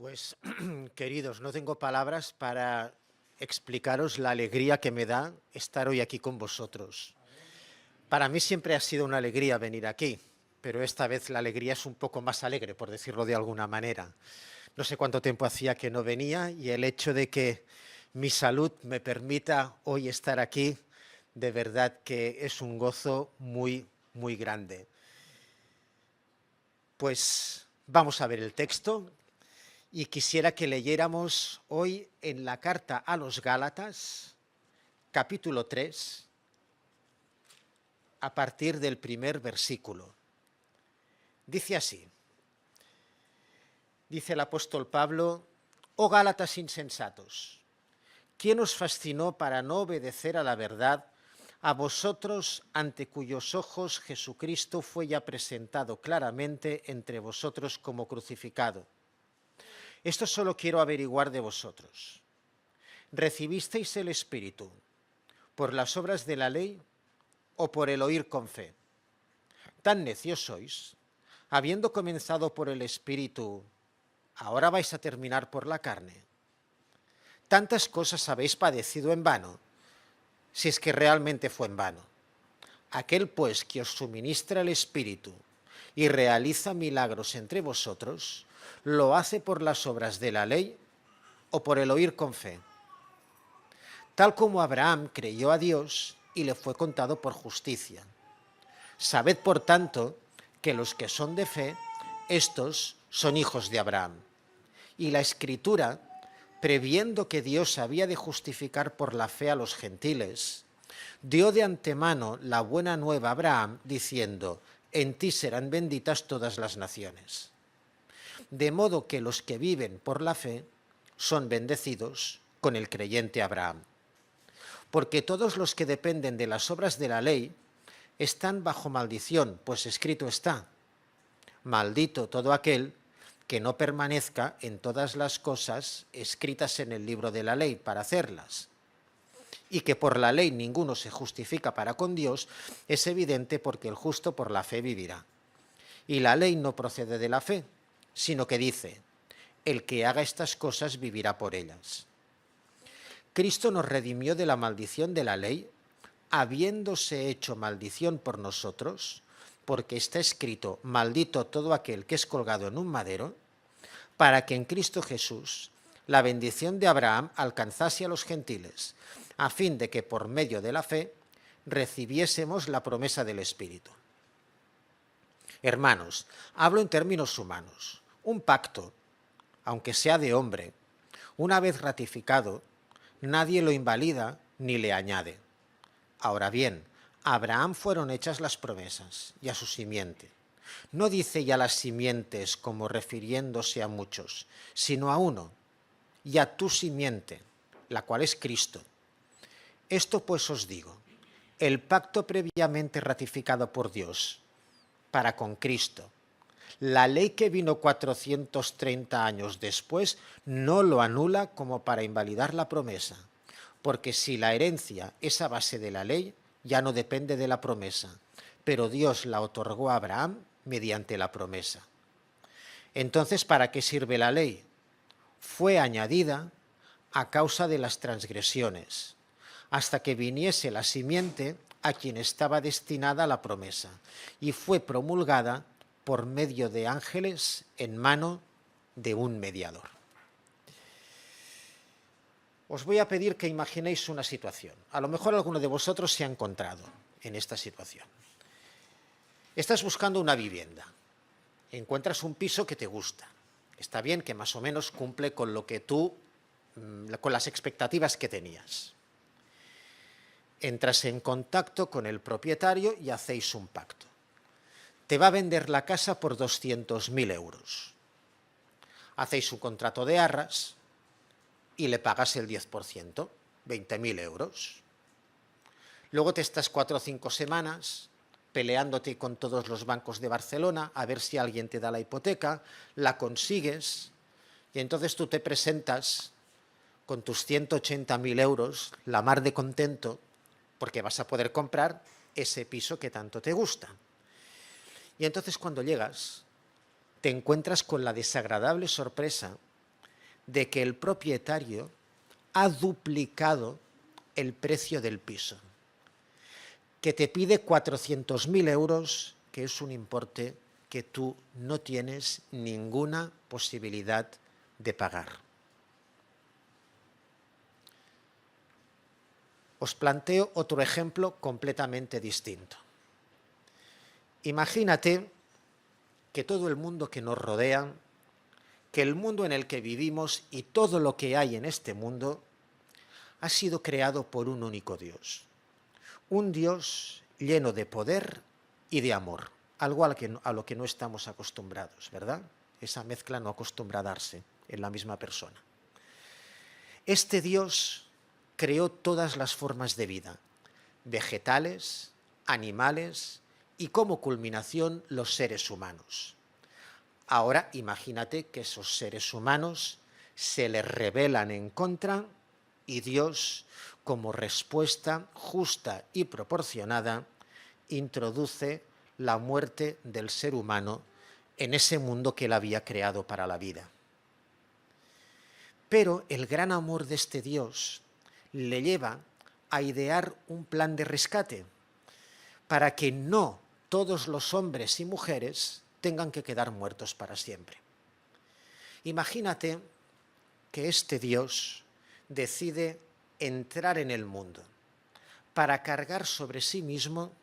Pues, queridos, no tengo palabras para explicaros la alegría que me da estar hoy aquí con vosotros. Para mí siempre ha sido una alegría venir aquí, pero esta vez la alegría es un poco más alegre, por decirlo de alguna manera. No sé cuánto tiempo hacía que no venía y el hecho de que mi salud me permita hoy estar aquí, de verdad que es un gozo muy, muy grande. Pues vamos a ver el texto. Y quisiera que leyéramos hoy en la carta a los Gálatas, capítulo 3, a partir del primer versículo. Dice así, dice el apóstol Pablo: «Oh Gálatas insensatos, ¿quién os fascinó para no obedecer a la verdad, a vosotros ante cuyos ojos Jesucristo fue ya presentado claramente entre vosotros como crucificado? Esto solo quiero averiguar de vosotros. ¿Recibisteis el Espíritu por las obras de la ley o por el oír con fe? Tan necios sois, habiendo comenzado por el Espíritu, ¿ahora vais a terminar por la carne? Tantas cosas habéis padecido en vano, si es que realmente fue en vano. Aquel pues que os suministra el Espíritu y realiza milagros entre vosotros, ¿lo hace por las obras de la ley o por el oír con fe? Tal como Abraham creyó a Dios y le fue contado por justicia. Sabed, por tanto, que los que son de fe, estos son hijos de Abraham. Y la Escritura, previendo que Dios había de justificar por la fe a los gentiles, dio de antemano la buena nueva a Abraham, diciendo: en ti serán benditas todas las naciones. De modo que los que viven por la fe son bendecidos con el creyente Abraham. Porque todos los que dependen de las obras de la ley están bajo maldición, pues escrito está: maldito todo aquel que no permanezca en todas las cosas escritas en el libro de la ley para hacerlas. Y que por la ley ninguno se justifica para con Dios, es evidente, porque el justo por la fe vivirá. Y la ley no procede de la fe, sino que dice: el que haga estas cosas vivirá por ellas. Cristo nos redimió de la maldición de la ley, habiéndose hecho maldición por nosotros, porque está escrito: maldito todo aquel que es colgado en un madero, para que en Cristo Jesús la bendición de Abraham alcanzase a los gentiles, a fin de que por medio de la fe recibiésemos la promesa del Espíritu. Hermanos, hablo en términos humanos. Un pacto, aunque sea de hombre, una vez ratificado, nadie lo invalida ni le añade. Ahora bien, a Abraham fueron hechas las promesas, y a su simiente. No dice ya las simientes como refiriéndose a muchos, sino a uno, y a tu simiente, la cual es Cristo. Esto pues os digo: el pacto previamente ratificado por Dios para con Cristo, la ley que vino 430 años después, no lo anula como para invalidar la promesa, porque si la herencia es a base de la ley, ya no depende de la promesa, pero Dios la otorgó a Abraham mediante la promesa. Entonces, ¿para qué sirve la ley? Fue añadida a causa de las transgresiones, hasta que viniese la simiente a quien estaba destinada la promesa, y fue promulgada por medio de ángeles en mano de un mediador. Os voy a pedir que imaginéis una situación. A lo mejor alguno de vosotros se ha encontrado en esta situación. Estás buscando una vivienda. Encuentras un piso que te gusta. Está bien, que más o menos cumple con lo que con las expectativas que tenías. Entras en contacto con el propietario y hacéis un pacto. Te va a vender la casa por 200.000 euros. Hacéis un contrato de arras y le pagas el 10%, 20.000 euros. Luego te estás 4 o 5 semanas peleándote con todos los bancos de Barcelona a ver si alguien te da la hipoteca, la consigues y entonces tú te presentas con tus 180.000 euros, la mar de contento, porque vas a poder comprar ese piso que tanto te gusta. Y entonces cuando llegas, te encuentras con la desagradable sorpresa de que el propietario ha duplicado el precio del piso, que te pide 400.000 euros, que es un importe que tú no tienes ninguna posibilidad de pagar. Os planteo otro ejemplo completamente distinto. Imagínate que todo el mundo que nos rodea, que el mundo en el que vivimos y todo lo que hay en este mundo ha sido creado por un único Dios. Un Dios lleno de poder y de amor, algo a lo que no estamos acostumbrados, ¿verdad? Esa mezcla no acostumbra a darse en la misma persona. Este Dios creó todas las formas de vida, vegetales, animales y como culminación los seres humanos. Ahora imagínate que esos seres humanos se les rebelan en contra y Dios, como respuesta justa y proporcionada, introduce la muerte del ser humano en ese mundo que él había creado para la vida. Pero el gran amor de este Dios le lleva a idear un plan de rescate para que no todos los hombres y mujeres tengan que quedar muertos para siempre. Imagínate que este Dios decide entrar en el mundo para cargar sobre sí mismo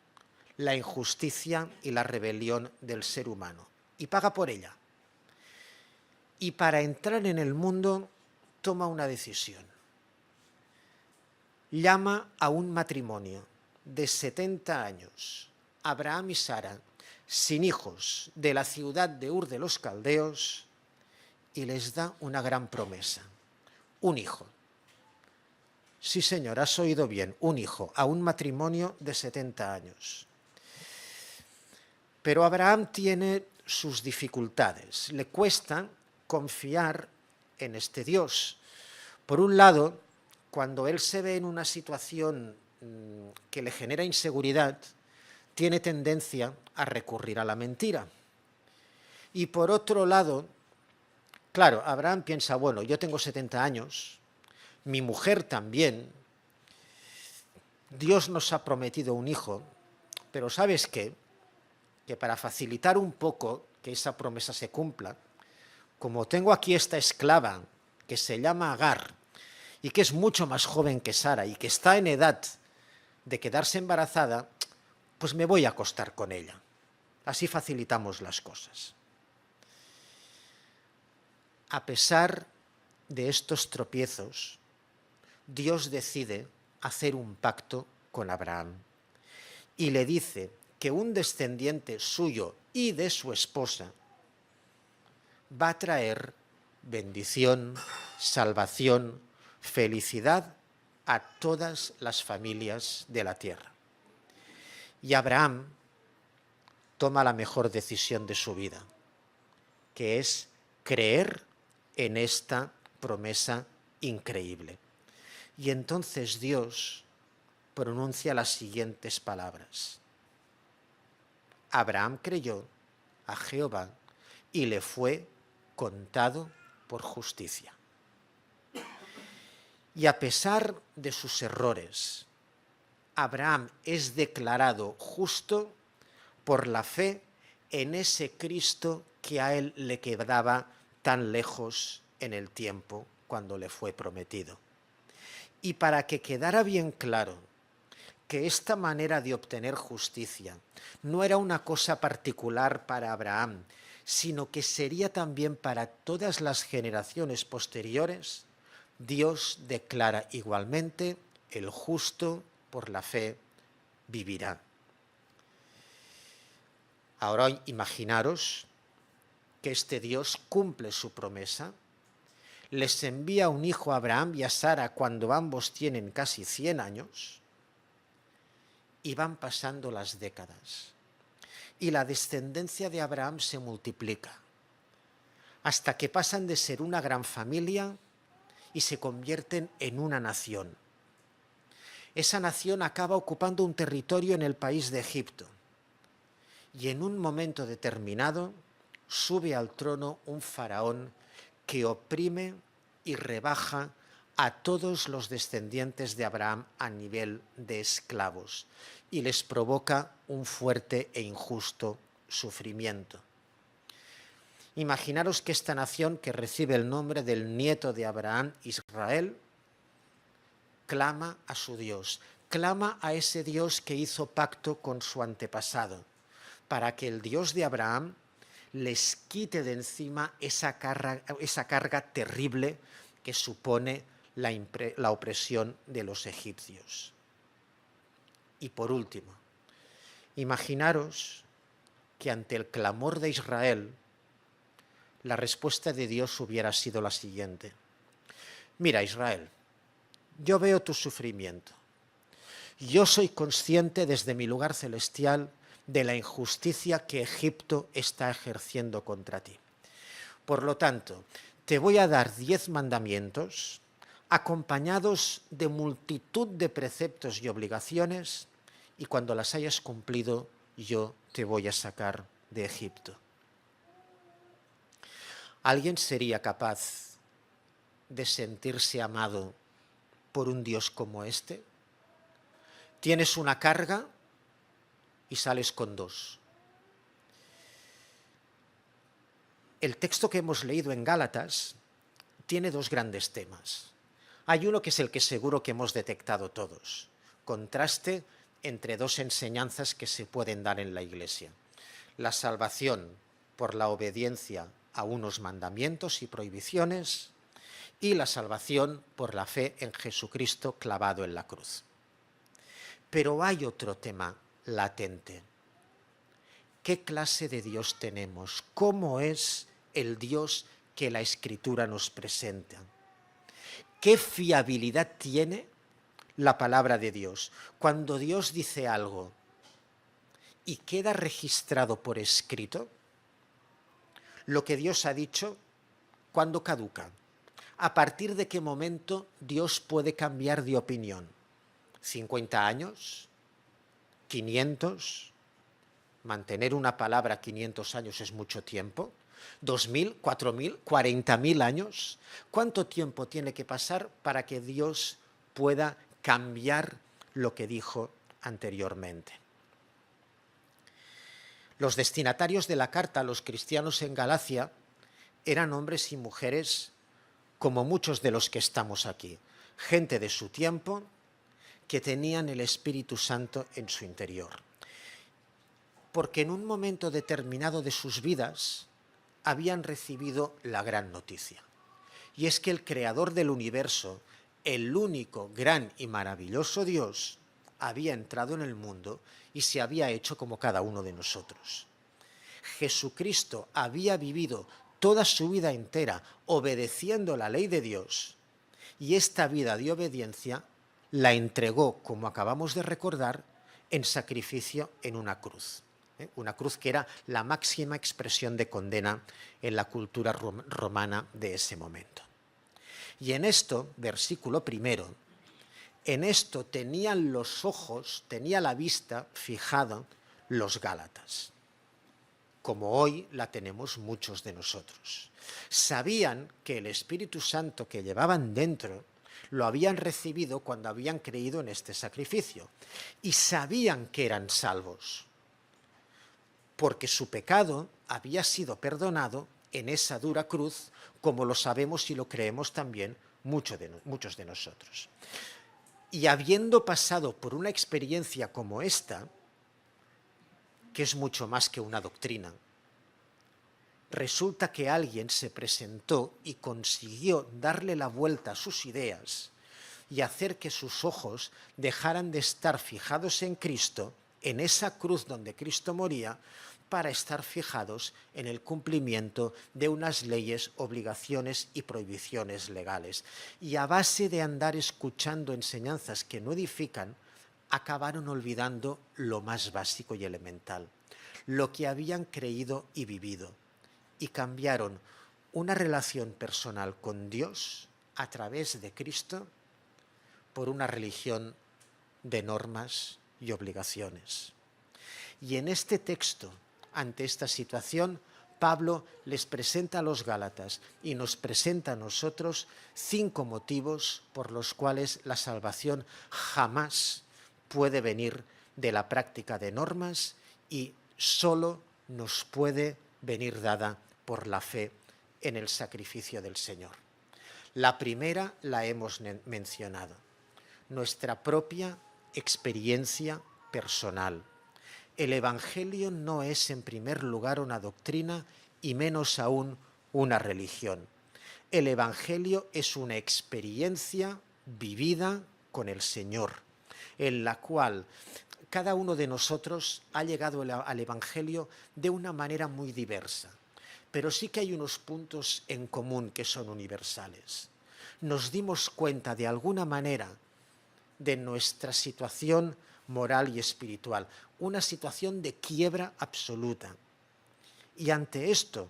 la injusticia y la rebelión del ser humano, y paga por ella. Y para entrar en el mundo toma una decisión. Llama a un matrimonio de 70 años, Abraham y Sara, sin hijos, de la ciudad de Ur de los Caldeos, y les da una gran promesa: un hijo. Sí, señor, has oído bien, un hijo, a un matrimonio de 70 años. Pero Abraham tiene sus dificultades, le cuesta confiar en este Dios. Por un lado, cuando él se ve en una situación que le genera inseguridad, tiene tendencia a recurrir a la mentira. Y por otro lado, claro, Abraham piensa, bueno, yo tengo 70 años, mi mujer también, Dios nos ha prometido un hijo, pero ¿sabes qué? Que para facilitar un poco que esa promesa se cumpla, como tengo aquí esta esclava que se llama Agar y que es mucho más joven que Sara y que está en edad de quedarse embarazada, pues me voy a acostar con ella. Así facilitamos las cosas. A pesar de estos tropiezos, Dios decide hacer un pacto con Abraham y le dice que un descendiente suyo y de su esposa va a traer bendición, salvación, felicidad a todas las familias de la tierra. Y Abraham toma la mejor decisión de su vida, que es creer en esta promesa increíble. Y entonces Dios pronuncia las siguientes palabras: Abraham creyó a Jehová y le fue contado por justicia. Y a pesar de sus errores, Abraham es declarado justo por la fe en ese Cristo que a él le quedaba tan lejos en el tiempo cuando le fue prometido. Y para que quedara bien claro que esta manera de obtener justicia no era una cosa particular para Abraham, sino que sería también para todas las generaciones posteriores, Dios declara igualmente: el justo por la fe vivirá. Ahora imaginaros que este Dios cumple su promesa, les envía un hijo a Abraham y a Sara cuando ambos tienen casi 100 años, y van pasando las décadas. Y la descendencia de Abraham se multiplica, hasta que pasan de ser una gran familia y se convierten en una nación. Esa nación acaba ocupando un territorio en el país de Egipto. Y en un momento determinado sube al trono un faraón que oprime y rebaja a todos los descendientes de Abraham a nivel de esclavos y les provoca un fuerte e injusto sufrimiento. Imaginaros que esta nación, que recibe el nombre del nieto de Abraham, Israel, clama a su Dios, clama a ese Dios que hizo pacto con su antepasado, para que el Dios de Abraham les quite de encima esa carga terrible que supone la opresión de los egipcios. Y por último, imaginaros que ante el clamor de Israel, la respuesta de Dios hubiera sido la siguiente: mira, Israel, yo veo tu sufrimiento. Yo soy consciente desde mi lugar celestial de la injusticia que Egipto está ejerciendo contra ti. Por lo tanto, te voy a dar 10 mandamientos acompañados de multitud de preceptos y obligaciones, y cuando las hayas cumplido, yo te voy a sacar de Egipto. ¿Alguien sería capaz de sentirse amado por un Dios como este? Tienes una carga y sales con 2. El texto que hemos leído en Gálatas tiene 2 grandes temas. Hay uno que es el que seguro que hemos detectado todos: contraste entre 2 enseñanzas que se pueden dar en la Iglesia: la salvación por la obediencia a unos mandamientos y prohibiciones, y la salvación por la fe en Jesucristo clavado en la cruz. Pero hay otro tema latente. ¿Qué clase de Dios tenemos? ¿Cómo es el Dios que la Escritura nos presenta? ¿Qué fiabilidad tiene la palabra de Dios? Cuando Dios dice algo y queda registrado por escrito, lo que Dios ha dicho, ¿cuándo caduca? ¿A partir de qué momento Dios puede cambiar de opinión? ¿50 años? ¿500? Mantener una palabra 500 años es mucho tiempo. ¿2000, 4000, 40.000 años? ¿Cuánto tiempo tiene que pasar para que Dios pueda cambiar lo que dijo anteriormente? Los destinatarios de la carta a los cristianos en Galacia eran hombres y mujeres como muchos de los que estamos aquí, gente de su tiempo que tenían el Espíritu Santo en su interior. Porque en un momento determinado de sus vidas habían recibido la gran noticia. Y es que el creador del universo, el único gran y maravilloso Dios, había entrado en el mundo y se había hecho como cada uno de nosotros. Jesucristo había vivido toda su vida entera obedeciendo la ley de Dios, y esta vida de obediencia la entregó, como acabamos de recordar, en sacrificio en una cruz. Una cruz que era la máxima expresión de condena en la cultura romana de ese momento. Y en esto, versículo 1, en esto tenían los ojos, tenía la vista fijada los gálatas, como hoy la tenemos muchos de nosotros. Sabían que el Espíritu Santo que llevaban dentro lo habían recibido cuando habían creído en este sacrificio, y sabían que eran salvos, porque su pecado había sido perdonado en esa dura cruz, como lo sabemos y lo creemos también muchos de nosotros. Y habiendo pasado por una experiencia como esta, que es mucho más que una doctrina, resulta que alguien se presentó y consiguió darle la vuelta a sus ideas y hacer que sus ojos dejaran de estar fijados en Cristo, en esa cruz donde Cristo moría, para estar fijados en el cumplimiento de unas leyes, obligaciones y prohibiciones legales. Y a base de andar escuchando enseñanzas que no edifican, acabaron olvidando lo más básico y elemental, lo que habían creído y vivido, y cambiaron una relación personal con Dios a través de Cristo por una religión de normas y obligaciones. Y en este texto, ante esta situación, Pablo les presenta a los Gálatas y nos presenta a nosotros 5 motivos por los cuales la salvación jamás puede venir de la práctica de normas y solo nos puede venir dada por la fe en el sacrificio del Señor. La primera la hemos mencionado, nuestra propia experiencia personal. El Evangelio no es en primer lugar una doctrina y menos aún una religión. El Evangelio es una experiencia vivida con el Señor, en la cual cada uno de nosotros ha llegado al Evangelio de una manera muy diversa, pero sí que hay unos puntos en común que son universales. Nos dimos cuenta de alguna manera de nuestra situación moral y espiritual, una situación de quiebra absoluta. Y ante esto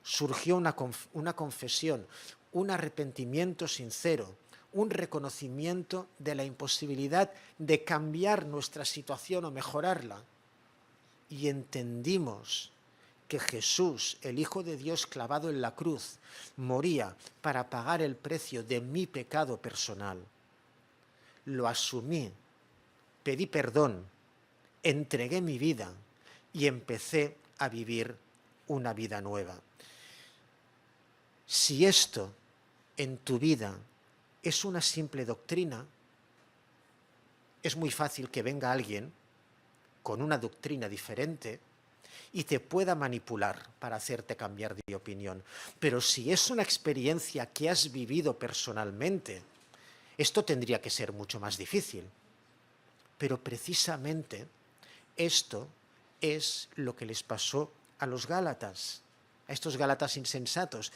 surgió una confesión, un arrepentimiento sincero, un reconocimiento de la imposibilidad de cambiar nuestra situación o mejorarla. Y entendimos que Jesús, el Hijo de Dios clavado en la cruz, moría para pagar el precio de mi pecado personal. Lo asumí, pedí perdón, entregué mi vida y empecé a vivir una vida nueva. Si esto en tu vida es una simple doctrina, es muy fácil que venga alguien con una doctrina diferente y te pueda manipular para hacerte cambiar de opinión. Pero si es una experiencia que has vivido personalmente, esto tendría que ser mucho más difícil. Pero precisamente esto es lo que les pasó a los Gálatas, a estos Gálatas insensatos,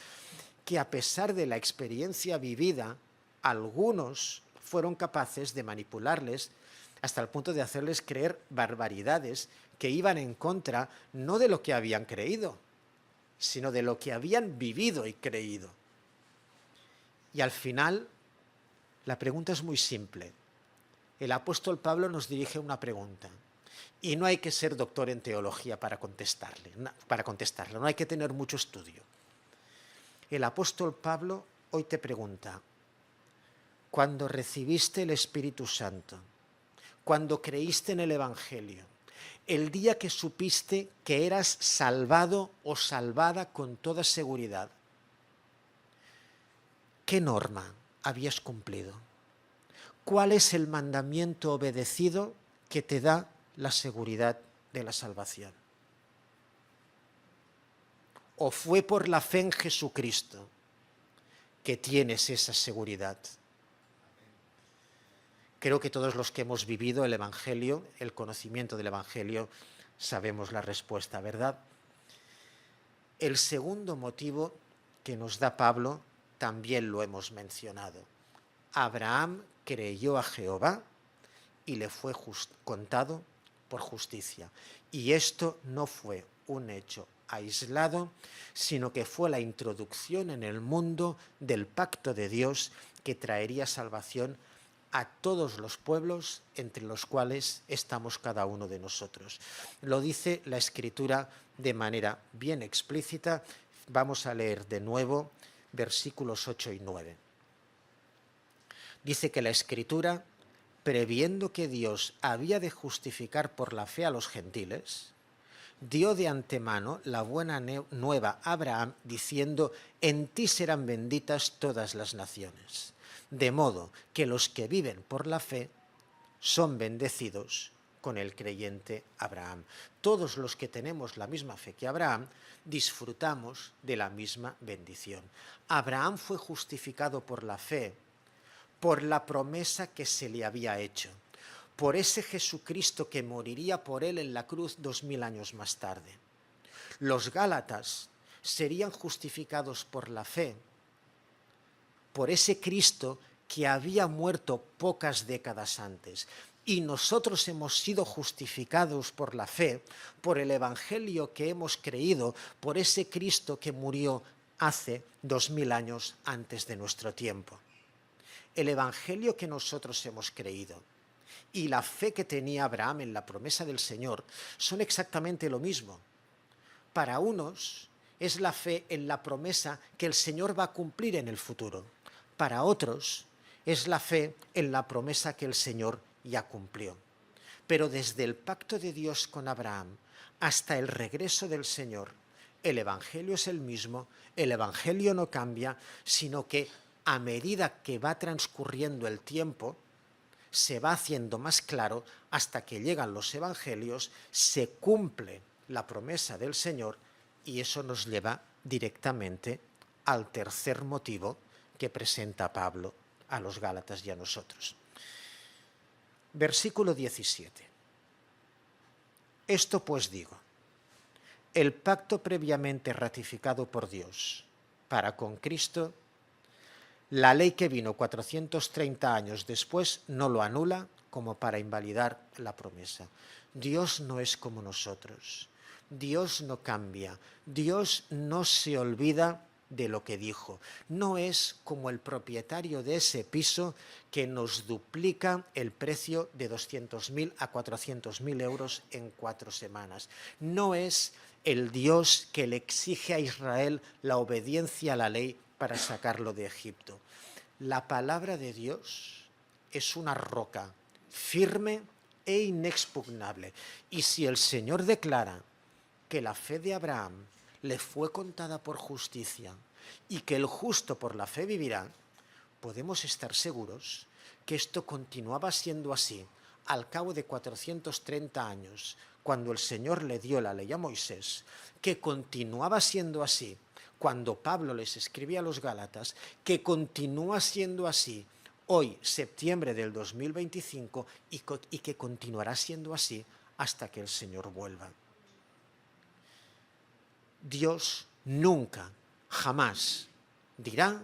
que a pesar de la experiencia vivida, algunos fueron capaces de manipularles hasta el punto de hacerles creer barbaridades que iban en contra no de lo que habían creído, sino de lo que habían vivido y creído. Y al final, la pregunta es muy simple. El apóstol Pablo nos dirige una pregunta y no hay que ser doctor en teología para contestarla, no hay que tener mucho estudio. El apóstol Pablo hoy te pregunta, cuando recibiste el Espíritu Santo, cuando creíste en el Evangelio, el día que supiste que eras salvado o salvada con toda seguridad, ¿qué norma habías cumplido? ¿Cuál es el mandamiento obedecido que te da la seguridad de la salvación? ¿O fue por la fe en Jesucristo que tienes esa seguridad? Creo que todos los que hemos vivido el Evangelio, el conocimiento del Evangelio, sabemos la respuesta, ¿verdad? El segundo motivo que nos da Pablo también lo hemos mencionado. Abraham creyó a Jehová y le fue contado por justicia. Y esto no fue un hecho aislado, sino que fue la introducción en el mundo del pacto de Dios que traería salvación a todos los pueblos entre los cuales estamos cada uno de nosotros. Lo dice la Escritura de manera bien explícita. Vamos a leer de nuevo versículos 8 y 9. Dice que la Escritura, previendo que Dios había de justificar por la fe a los gentiles, dio de antemano la buena nueva a Abraham, diciendo, en ti serán benditas todas las naciones. De modo que los que viven por la fe son bendecidos con el creyente Abraham. Todos los que tenemos la misma fe que Abraham disfrutamos de la misma bendición. Abraham fue justificado por la fe, por la promesa que se le había hecho, por ese Jesucristo que moriría por él en la cruz 2000 años más tarde. Los Gálatas serían justificados por la fe, por ese Cristo que había muerto pocas décadas antes. Y nosotros hemos sido justificados por la fe, por el Evangelio que hemos creído, por ese Cristo que murió hace 2000 años antes de nuestro tiempo. El Evangelio que nosotros hemos creído y la fe que tenía Abraham en la promesa del Señor son exactamente lo mismo. Para unos es la fe en la promesa que el Señor va a cumplir en el futuro. Para otros es la fe en la promesa que el Señor ya cumplió. Pero desde el pacto de Dios con Abraham hasta el regreso del Señor, el Evangelio es el mismo, el Evangelio no cambia, sino que a medida que va transcurriendo el tiempo, se va haciendo más claro hasta que llegan los Evangelios, se cumple la promesa del Señor y eso nos lleva directamente al tercer motivo que presenta Pablo a los Gálatas y a nosotros. Versículo 17. Esto pues digo, el pacto previamente ratificado por Dios para con Cristo, la ley que vino 430 años después no lo anula como para invalidar la promesa. Dios no es como nosotros. Dios no cambia. Dios no se olvida de lo que dijo. No es como el propietario de ese piso que nos duplica el precio de 200.000 a 400.000 euros en 4 semanas. No es el Dios que le exige a Israel la obediencia a la ley para sacarlo de Egipto. La palabra de Dios es una roca firme e inexpugnable. Y si el Señor declara que la fe de Abraham le fue contada por justicia y que el justo por la fe vivirá, podemos estar seguros que esto continuaba siendo así al cabo de 430 años, cuando el Señor le dio la ley a Moisés, que continuaba siendo así cuando Pablo les escribía a los Gálatas, que continúa siendo así hoy, septiembre del 2025, y que continuará siendo así hasta que el Señor vuelva. Dios nunca, jamás dirá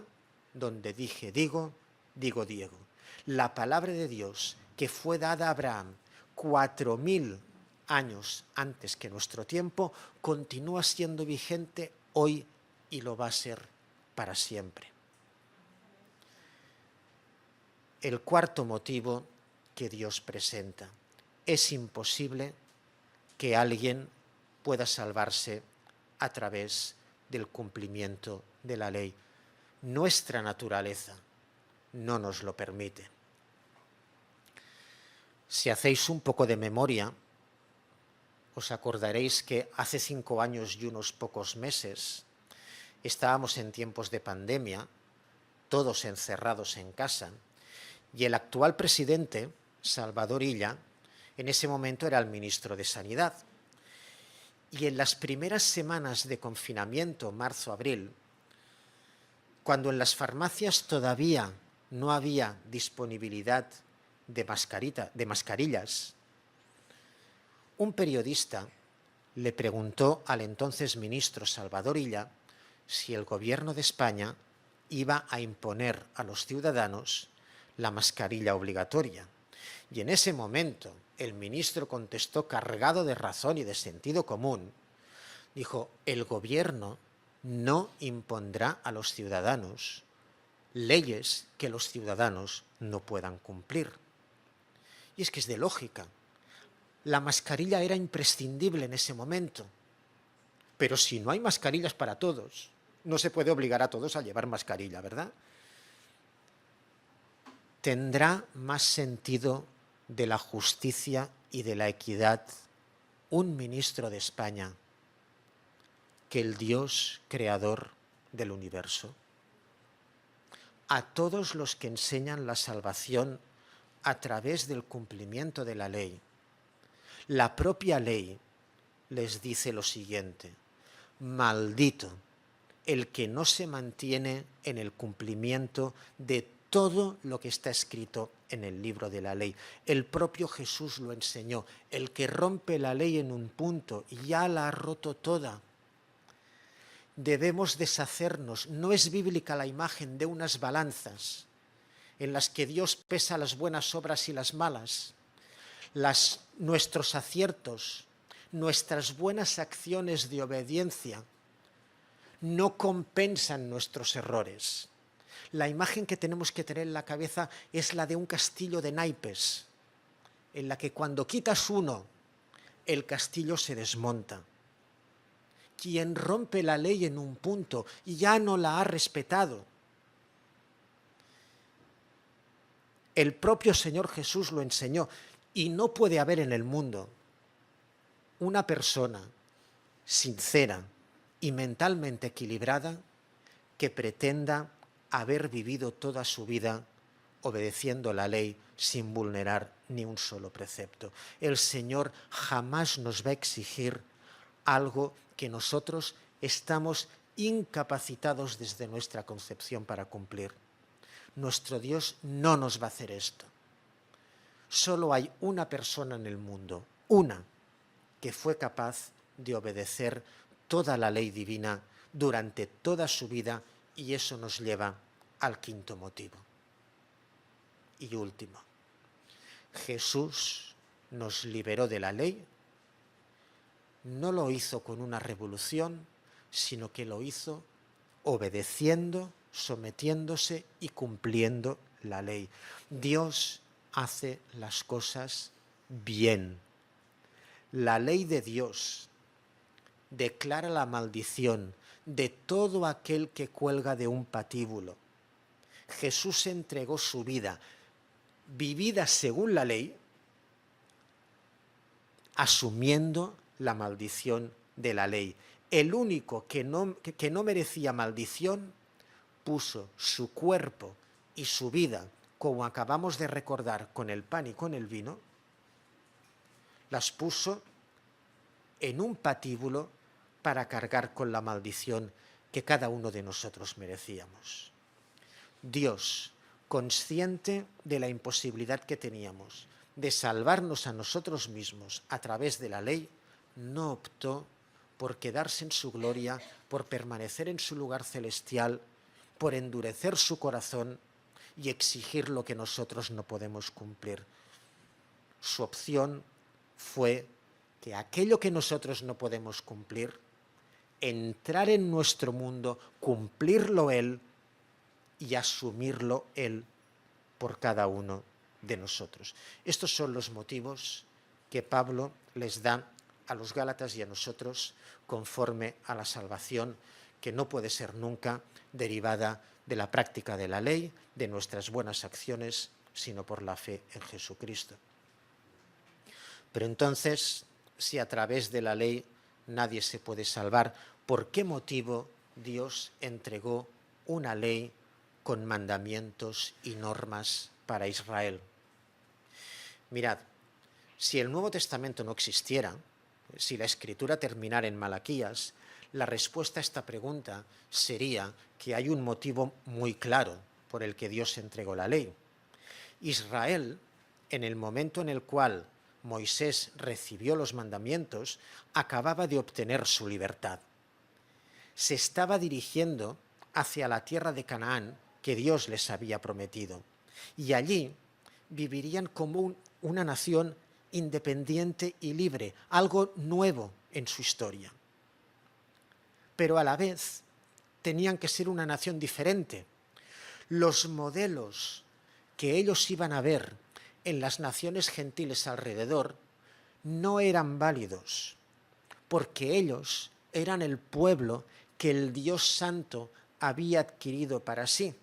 donde dije digo, digo Diego. La palabra de Dios que fue dada a Abraham 4.000 años antes que nuestro tiempo, continúa siendo vigente hoy y lo va a ser para siempre. El cuarto motivo que Dios presenta: es imposible que alguien pueda salvarse a través del cumplimiento de la ley. Nuestra naturaleza no nos lo permite. Si hacéis un poco de memoria, os acordaréis que hace 5 años y unos pocos meses estábamos en tiempos de pandemia, todos encerrados en casa, y el actual presidente, Salvador Illa, en ese momento era el ministro de Sanidad. Y en las primeras semanas de confinamiento, marzo-abril, cuando en las farmacias todavía no había disponibilidad de mascarillas, un periodista le preguntó al entonces ministro Salvador Illa si el gobierno de España iba a imponer a los ciudadanos la mascarilla obligatoria. Y en ese momento el ministro contestó, cargado de razón y de sentido común, dijo: el gobierno no impondrá a los ciudadanos leyes que los ciudadanos no puedan cumplir. Y es que es de lógica. La mascarilla era imprescindible en ese momento. Pero si no hay mascarillas para todos, no se puede obligar a todos a llevar mascarilla, ¿verdad? ¿Tendrá más sentido de la justicia y de la equidad un ministro de España que el Dios creador del universo? A todos los que enseñan la salvación a través del cumplimiento de la ley, la propia ley les dice lo siguiente: maldito el que no se mantiene en el cumplimiento de todo lo que está escrito en el libro de la ley. El propio Jesús lo enseñó: el que rompe la ley en un punto ya la ha roto toda. Debemos deshacernos. No es bíblica la imagen de unas balanzas en las que Dios pesa las buenas obras y las malas. Nuestros aciertos, nuestras buenas acciones de obediencia no compensan nuestros errores. La imagen que tenemos que tener en la cabeza es la de un castillo de naipes, en la que cuando quitas uno, el castillo se desmonta. quien rompe la ley en un punto y ya no la ha respetado. El propio Señor Jesús lo enseñó y no puede haber en el mundo una persona sincera y mentalmente equilibrada que pretenda haber vivido toda su vida obedeciendo la ley sin vulnerar ni un solo precepto. El Señor jamás nos va a exigir algo que nosotros estamos incapacitados desde nuestra concepción para cumplir. Nuestro Dios no nos va a hacer esto. Solo hay una persona en el mundo, una, que fue capaz de obedecer toda la ley divina durante toda su vida, y eso nos lleva al quinto motivo. Y último, Jesús nos liberó de la ley, no lo hizo con una revolución, sino que lo hizo obedeciendo, sometiéndose y cumpliendo la ley. Dios hace las cosas bien. La ley de Dios declara la maldición de todo aquel que cuelga de un patíbulo. Jesús entregó su vida, vivida según la ley, asumiendo la maldición de la ley. El único que no merecía maldición puso su cuerpo y su vida, como acabamos de recordar con el pan y con el vino, las puso en un patíbulo para cargar con la maldición que cada uno de nosotros merecíamos. Dios, consciente de la imposibilidad que teníamos de salvarnos a nosotros mismos a través de la ley, no optó por quedarse en su gloria, por permanecer en su lugar celestial, por endurecer su corazón y exigir lo que nosotros no podemos cumplir. Su opción fue que aquello que nosotros no podemos cumplir, entrar en nuestro mundo, cumplirlo Él y asumirlo Él por cada uno de nosotros. Estos son los motivos que Pablo les da a los Gálatas y a nosotros conforme a la salvación, que no puede ser nunca derivada de la práctica de la ley, de nuestras buenas acciones, sino por la fe en Jesucristo. Pero entonces, si a través de la ley nadie se puede salvar, ¿por qué motivo Dios entregó una ley con mandamientos y normas para Israel? Mirad, si el Nuevo Testamento no existiera, si la Escritura terminara en Malaquías, la respuesta a esta pregunta sería que hay un motivo muy claro por el que Dios entregó la ley. Israel, en el momento en el cual Moisés recibió los mandamientos, acababa de obtener su libertad. Se estaba dirigiendo hacia la tierra de Canaán que Dios les había prometido. Y allí vivirían como una nación independiente y libre, algo nuevo en su historia. Pero a la vez tenían que ser una nación diferente. Los modelos que ellos iban a ver en las naciones gentiles alrededor no eran válidos, porque ellos eran el pueblo que el Dios Santo había adquirido para sí.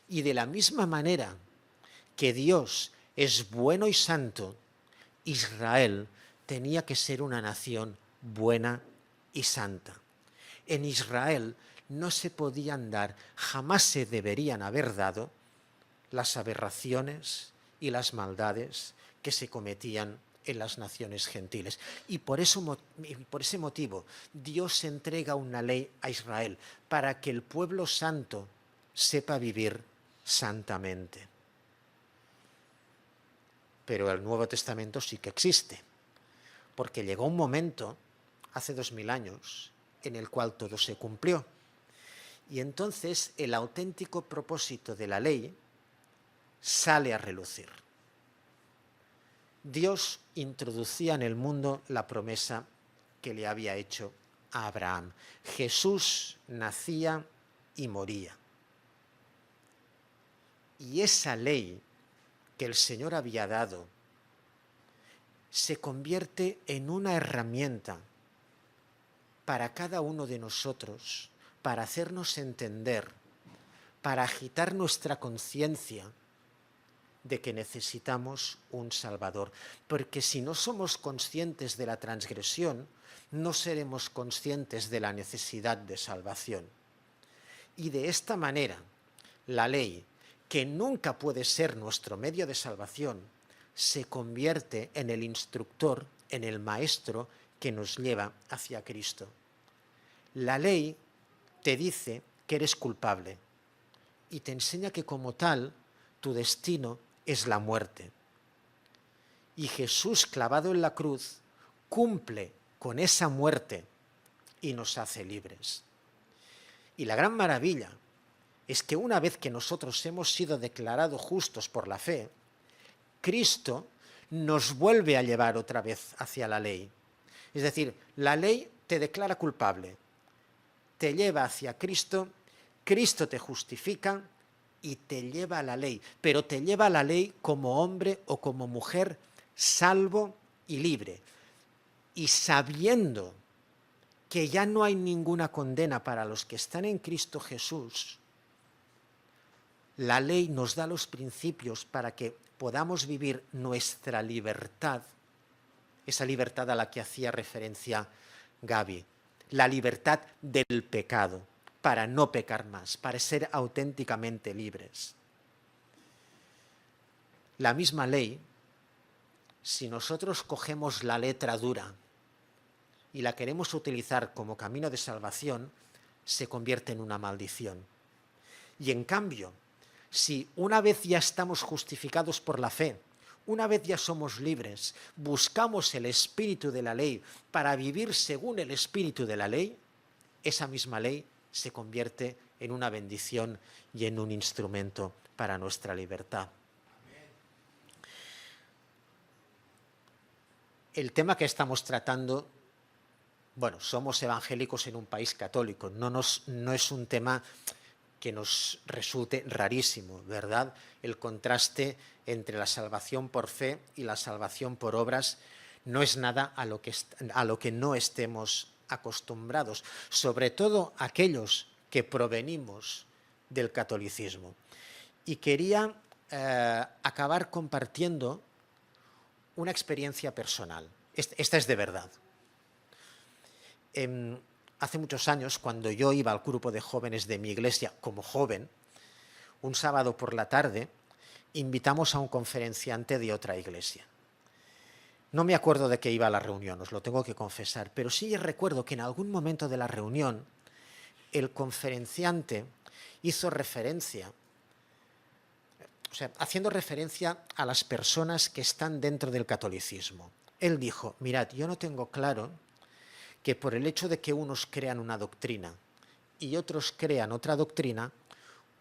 Y de la misma manera que Dios es bueno y santo, Israel tenía que ser una nación buena y santa. En Israel no se podían dar, jamás se deberían haber dado, las aberraciones y las maldades que se cometían en las naciones gentiles. Y por ese motivo Dios entrega una ley a Israel para que el pueblo santo sepa vivir santamente. Pero el Nuevo Testamento sí que existe, porque llegó un momento, hace 2000 años, en el cual todo se cumplió. Y entonces el auténtico propósito de la ley sale a relucir. Dios introducía en el mundo la promesa que le había hecho a Abraham. Jesús nacía y moría. Y esa ley que el Señor había dado se convierte en una herramienta para cada uno de nosotros, para hacernos entender, para agitar nuestra conciencia de que necesitamos un Salvador. Porque si no somos conscientes de la transgresión, no seremos conscientes de la necesidad de salvación. Y de esta manera, la ley, que nunca puede ser nuestro medio de salvación, se convierte en el instructor, en el maestro que nos lleva hacia Cristo. La ley te dice que eres culpable y te enseña que como tal tu destino es la muerte. Y Jesús, clavado en la cruz, cumple con esa muerte y nos hace libres. Y la gran maravilla es que una vez que nosotros hemos sido declarados justos por la fe, Cristo nos vuelve a llevar otra vez hacia la ley. Es decir, la ley te declara culpable, te lleva hacia Cristo, Cristo te justifica y te lleva a la ley, pero te lleva a la ley como hombre o como mujer salvo y libre. Y sabiendo que ya no hay ninguna condena para los que están en Cristo Jesús, la ley nos da los principios para que podamos vivir nuestra libertad, esa libertad a la que hacía referencia Gaby, la libertad del pecado, para no pecar más, para ser auténticamente libres. La misma ley, si nosotros cogemos la letra dura y la queremos utilizar como camino de salvación, se convierte en una maldición. Y en cambio, si una vez ya estamos justificados por la fe, una vez ya somos libres, buscamos el espíritu de la ley para vivir según el espíritu de la ley, esa misma ley se convierte en una bendición y en un instrumento para nuestra libertad. El tema que estamos tratando, bueno, somos evangélicos en un país católico, no es un tema que nos resulte rarísimo, ¿verdad? El contraste entre la salvación por fe y la salvación por obras no es nada a lo que no estemos acostumbrados, sobre todo aquellos que provenimos del catolicismo. Y quería acabar compartiendo una experiencia personal. Esta es de verdad. Hace muchos años, cuando yo iba al grupo de jóvenes de mi iglesia como joven, un sábado por la tarde invitamos a un conferenciante de otra iglesia. No me acuerdo de qué iba a la reunión, os lo tengo que confesar, pero sí recuerdo que en algún momento de la reunión el conferenciante hizo referencia, haciendo referencia a las personas que están dentro del catolicismo. Él dijo, mirad, yo no tengo claro que por el hecho de que unos crean una doctrina y otros crean otra doctrina,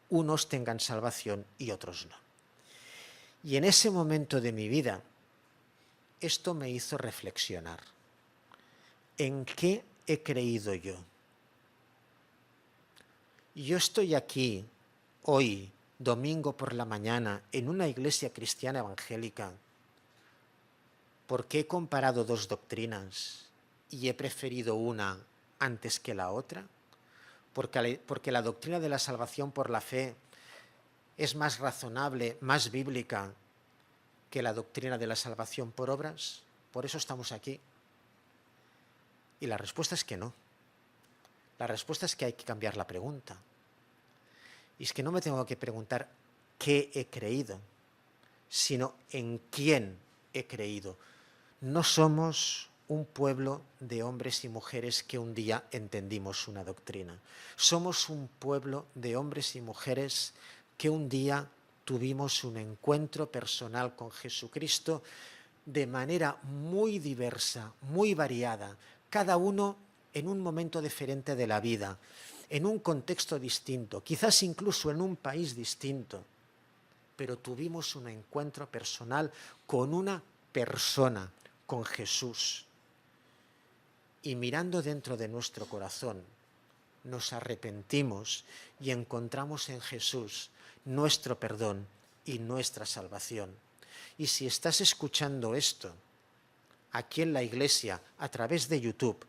unos tengan salvación y otros no. Y en ese momento de mi vida, esto me hizo reflexionar. ¿En qué he creído yo? Yo estoy aquí hoy, domingo por la mañana, en una iglesia cristiana evangélica, porque he comparado dos doctrinas y he preferido una antes que la otra, porque la doctrina de la salvación por la fe es más razonable, más bíblica que la doctrina de la salvación por obras. Por eso estamos aquí. Y la respuesta es que no. La respuesta es que hay que cambiar la pregunta. Y es que no me tengo que preguntar qué he creído, sino en quién he creído. No somos un pueblo de hombres y mujeres que un día entendimos una doctrina. Somos un pueblo de hombres y mujeres que un día tuvimos un encuentro personal con Jesucristo de manera muy diversa, muy variada, cada uno en un momento diferente de la vida, en un contexto distinto, quizás incluso en un país distinto, pero tuvimos un encuentro personal con una persona, con Jesús. Y mirando dentro de nuestro corazón, nos arrepentimos y encontramos en Jesús nuestro perdón y nuestra salvación. Y si estás escuchando esto aquí en la iglesia a través de YouTube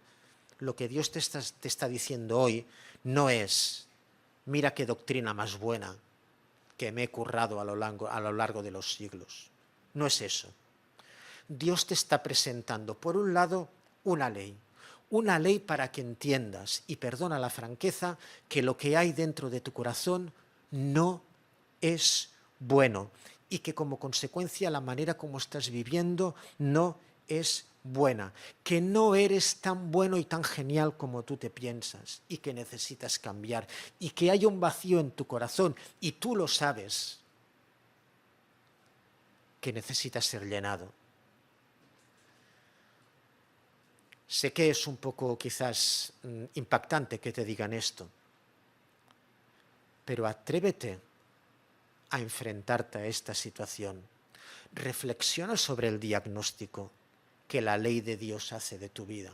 Lo que Dios te está diciendo hoy no es, mira qué doctrina más buena que me he currado a lo largo de los siglos. No es eso. Dios te está presentando, por un lado, una ley para que entiendas, y perdona la franqueza, que lo que hay dentro de tu corazón no es bueno y que como consecuencia la manera como estás viviendo no es buena, que no eres tan bueno y tan genial como tú te piensas y que necesitas cambiar y que hay un vacío en tu corazón y tú lo sabes, que necesitas ser llenado. Sé que es un poco quizás impactante que te digan esto, pero atrévete a enfrentarte a esta situación. Reflexiona sobre el diagnóstico que la ley de Dios hace de tu vida.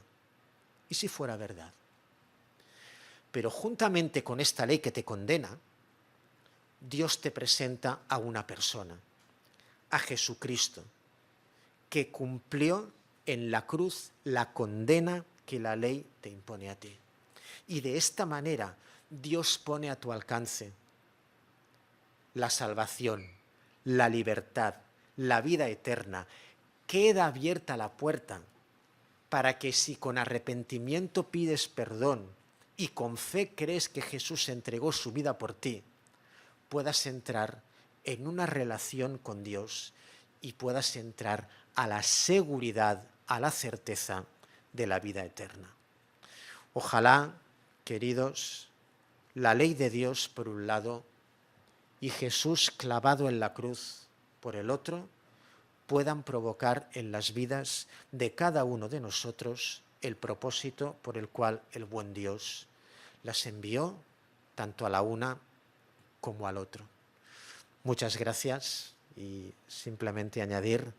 ¿Y si fuera verdad? Pero juntamente con esta ley que te condena, Dios te presenta a una persona, a Jesucristo, que cumplió en la cruz la condena que la ley te impone a ti. Y de esta manera Dios pone a tu alcance la salvación, la libertad, la vida eterna. Queda abierta la puerta para que si con arrepentimiento pides perdón y con fe crees que Jesús entregó su vida por ti, puedas entrar en una relación con Dios y puedas entrar a la seguridad, a la certeza de la vida eterna. Ojalá, queridos, la ley de Dios por un lado y Jesús clavado en la cruz por el otro, puedan provocar en las vidas de cada uno de nosotros el propósito por el cual el buen Dios las envió tanto a la una como al otro. Muchas gracias y simplemente añadir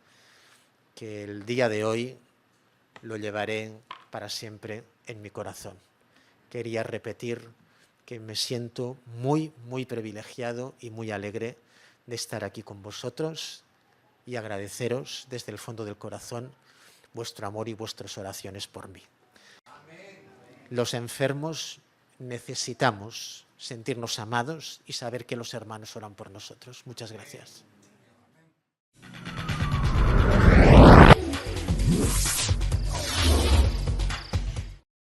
que el día de hoy lo llevaré para siempre en mi corazón. Quería repetir que me siento muy, muy privilegiado y muy alegre de estar aquí con vosotros y agradeceros desde el fondo del corazón vuestro amor y vuestras oraciones por mí. Amén. Los enfermos necesitamos sentirnos amados y saber que los hermanos oran por nosotros. Muchas gracias.